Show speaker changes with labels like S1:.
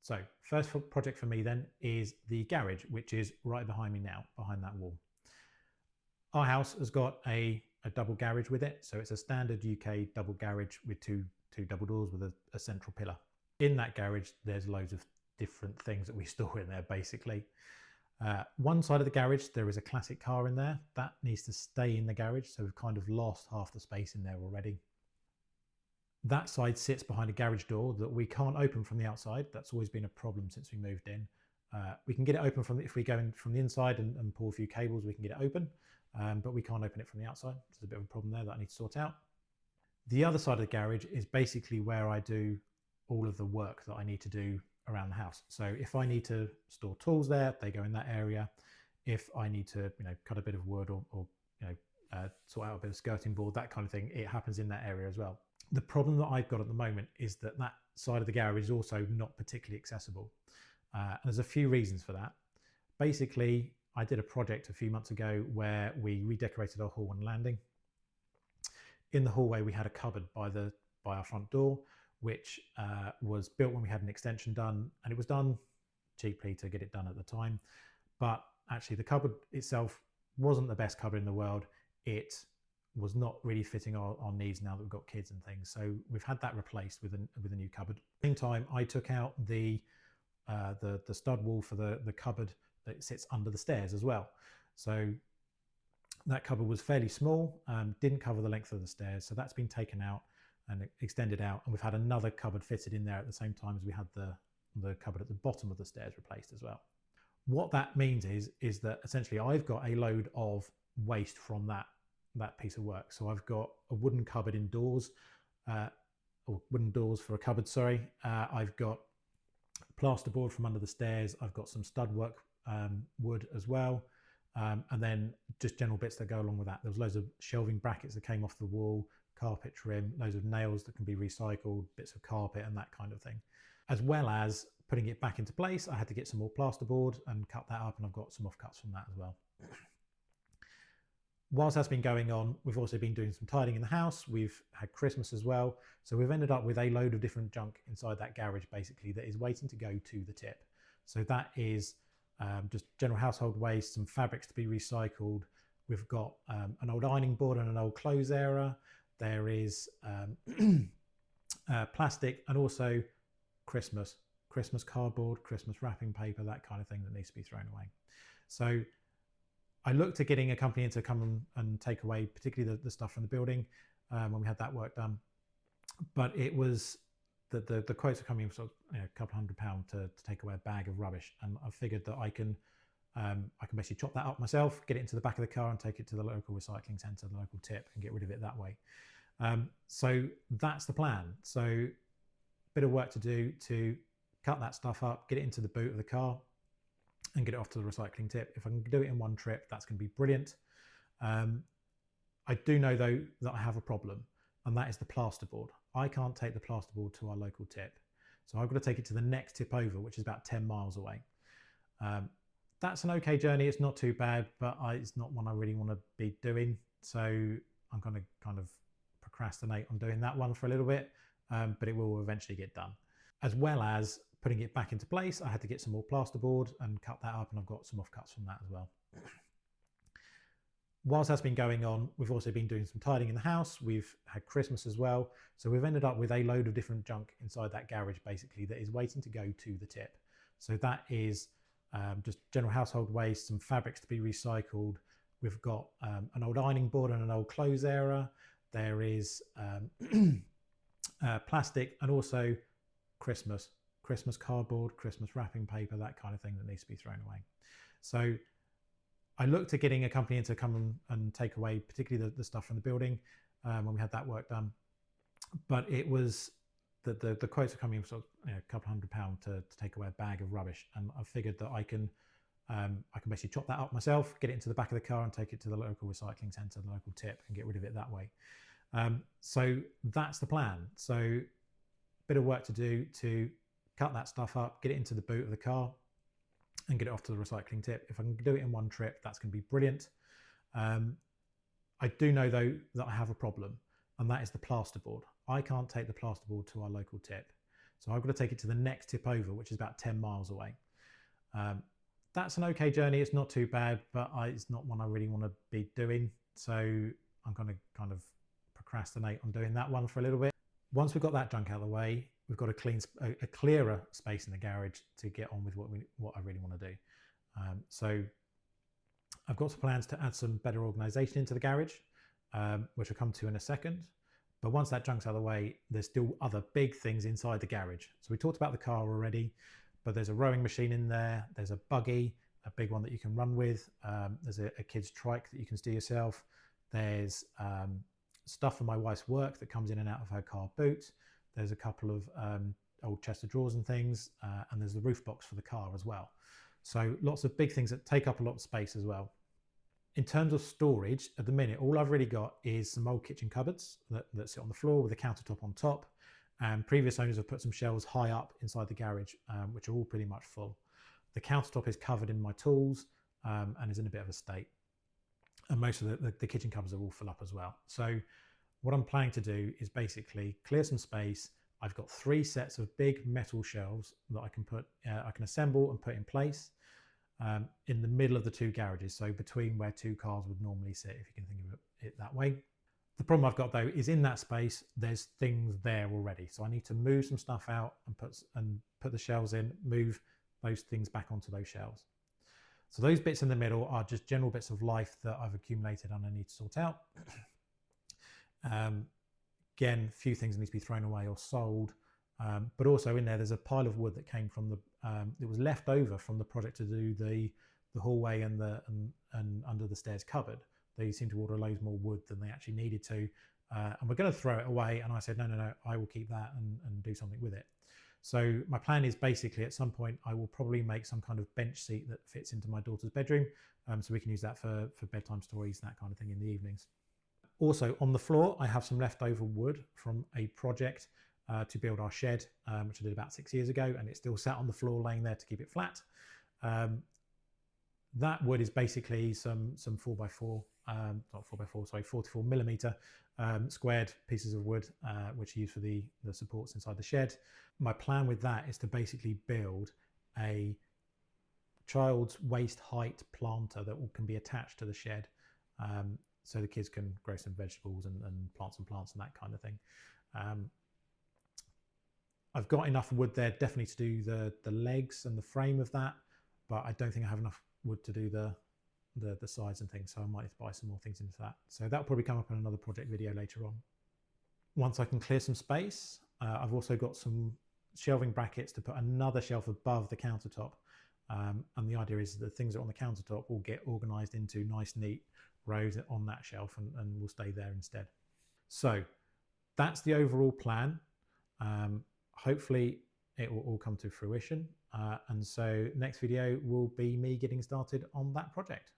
S1: So first project for me then is the garage, which is right behind me now, behind that wall. Our house has got a double garage with it. So it's a standard UK double garage with two double doors with a central pillar. In that garage, there's loads of different things that we store in there, basically. One side of the garage, there is a classic car in there. That needs to stay in the garage. So we've kind of lost half the space in there already. That side sits behind a garage door that we can't open from the outside. That's always been a problem since we moved in. We can get it open if we go in from the inside and pull a few cables, we can get it open, but we can't open it from the outside. There's a bit of a problem there that I need to sort out. The other side of the garage is basically where I do all of the work that I need to do around the house. So if I need to store tools there, they go in that area. If I need to, cut a bit of wood or sort out a bit of skirting board, that kind of thing, it happens in that area as well. The problem that I've got at the moment is that that side of the garage is also not particularly accessible. And there's a few reasons for that. Basically, I did a project a few months ago where we redecorated our hall and landing. In the hallway, we had a cupboard by our front door, which was built when we had an extension done, and it was done cheaply to get it done at the time. But actually, the cupboard itself wasn't the best cupboard in the world. It was not really fitting our needs now that we've got kids and things. So we've had that replaced with a new cupboard. At the same time, I took out the stud wall for the cupboard that sits under the stairs as well. So that cupboard was fairly small, didn't cover the length of the stairs. So that's been taken out and extended out. And we've had another cupboard fitted in there at the same time as we had the cupboard at the bottom of the stairs replaced as well. What that means is that essentially I've got a load of waste from that piece of work. So I've got a wooden cupboard indoors, or wooden doors for a cupboard, sorry. I've got plasterboard from under the stairs. I've got some stud work wood as well. And then just general bits that go along with that. There was loads of shelving brackets that came off the wall, carpet trim, loads of nails that can be recycled, bits of carpet and that kind of thing. As well as putting it back into place, I had to get some more plasterboard and cut that up, and I've got some offcuts from that as well. Whilst that's been going on, we've also been doing some tidying in the house. We've had Christmas as well. So we've ended up with a load of different junk inside that garage, basically, that is waiting to go to the tip. So that is just general household waste, some fabrics to be recycled. We've got an old ironing board and an old clothes area. There is plastic and also Christmas cardboard, Christmas wrapping paper, that kind of thing that needs to be thrown away. So I looked at getting a company in to come and take away particularly the stuff from the building when we had that work done. But it was the quotes are coming for a couple £100 to take away a bag of rubbish. And I figured that I can basically chop that up myself, get it into the back of the car and take it to the local recycling centre, the local tip, and get rid of it that way. So that's the plan. So bit of work to do to cut that stuff up, get it into the boot of the car and get it off to the recycling tip. If I can do it in one trip, that's going to be brilliant. I do know though that I have a problem, and that is the plasterboard. I can't take the plasterboard to our local tip. So I've got to take it to the next tip over, which is about 10 miles away. That's an okay journey. It's not too bad, but it's not one I really want to be doing. So I'm going to kind of procrastinate on doing that one for a little bit, but it will eventually get done. As well as putting it back into place, I had to get some more plasterboard and cut that up, and I've got some offcuts from that as well. Whilst that's been going on, we've also been doing some tidying in the house. We've had Christmas as well. So we've ended up with a load of different junk inside that garage, basically, that is waiting to go to the tip. So that is just general household waste, some fabrics to be recycled. We've got an old ironing board and an old clothes area. There is plastic and also Christmas cardboard, Christmas wrapping paper, that kind of thing that needs to be thrown away. So I looked at getting a company in to come and take away particularly the stuff from the building when we had that work done. But it was the quotes are coming for a couple £100 to take away a bag of rubbish. And I figured that I can basically chop that up myself, get it into the back of the car and take it to the local recycling centre, the local tip, and get rid of it that way. So that's the plan. So bit of work to do to cut that stuff up, get it into the boot of the car and get it off to the recycling tip. If I can do it in one trip, that's going to be brilliant. I do know though that I have a problem, and that is the plasterboard. I can't take the plasterboard to our local tip. So I've got to take it to the next tip over, which is about 10 miles away. That's an okay journey. It's not too bad, but it's not one I really want to be doing. So I'm going to kind of procrastinate on doing that one for a little bit. Once we've got that junk out of the way, we've got a clearer space in the garage to get on with what I really want to do. So I've got some plans to add some better organisation into the garage, which I'll come to in a second. But once that junk's out of the way, there's still other big things inside the garage. So we talked about the car already, but there's a rowing machine in there. There's a buggy, a big one that you can run with. There's a kid's trike that you can steer yourself. There's stuff for my wife's work that comes in and out of her car boot. There's a couple of old chest of drawers and things, and there's the roof box for the car as well. So lots of big things that take up a lot of space as well. In terms of storage, at the minute, all I've really got is some old kitchen cupboards that sit on the floor with a countertop on top. And previous owners have put some shelves high up inside the garage, which are all pretty much full. The countertop is covered in my tools and is in a bit of a state. And most of the kitchen cupboards are all full up as well. So what I'm planning to do is basically clear some space. I've got 3 sets of big metal shelves that I can assemble and put in place in the middle of the 2 garages. So between where 2 cars would normally sit, if you can think of it that way. The problem I've got though is in that space, there's things there already. So I need to move some stuff out and put the shelves in, move those things back onto those shelves. So those bits in the middle are just general bits of life that I've accumulated and I need to sort out. Again, a few things that need to be thrown away or sold, but also in there's a pile of wood that came from it was left over from the project to do the hallway and under the stairs cupboard. They seemed to order loads more wood than they actually needed to, and we're going to throw it away. And I said, no, I will keep that and do something with it. So my plan is basically at some point I will probably make some kind of bench seat that fits into my daughter's bedroom, so we can use that for bedtime stories, that kind of thing in the evenings. Also on the floor, I have some leftover wood from a project to build our shed, which I did about 6 years ago, and it's still sat on the floor laying there to keep it flat. That wood is basically some 4x4, not 4x4, sorry, 44mm squared pieces of wood, which are used for the supports inside the shed. My plan with that is to basically build a child's waist height planter that can be attached to the shed, so the kids can grow some vegetables and plant some plants and that kind of thing. I've got enough wood there definitely to do the legs and the frame of that, but I don't think I have enough wood to do the sides and things, so I might need to buy some more things into that. So that'll probably come up in another project video later on. Once I can clear some space, I've also got some shelving brackets to put another shelf above the countertop, and the idea is the things that are on the countertop will get organised into nice neat rows on that shelf and will stay there instead. So that's the overall plan. Hopefully it will all come to fruition, and so next video will be me getting started on that project.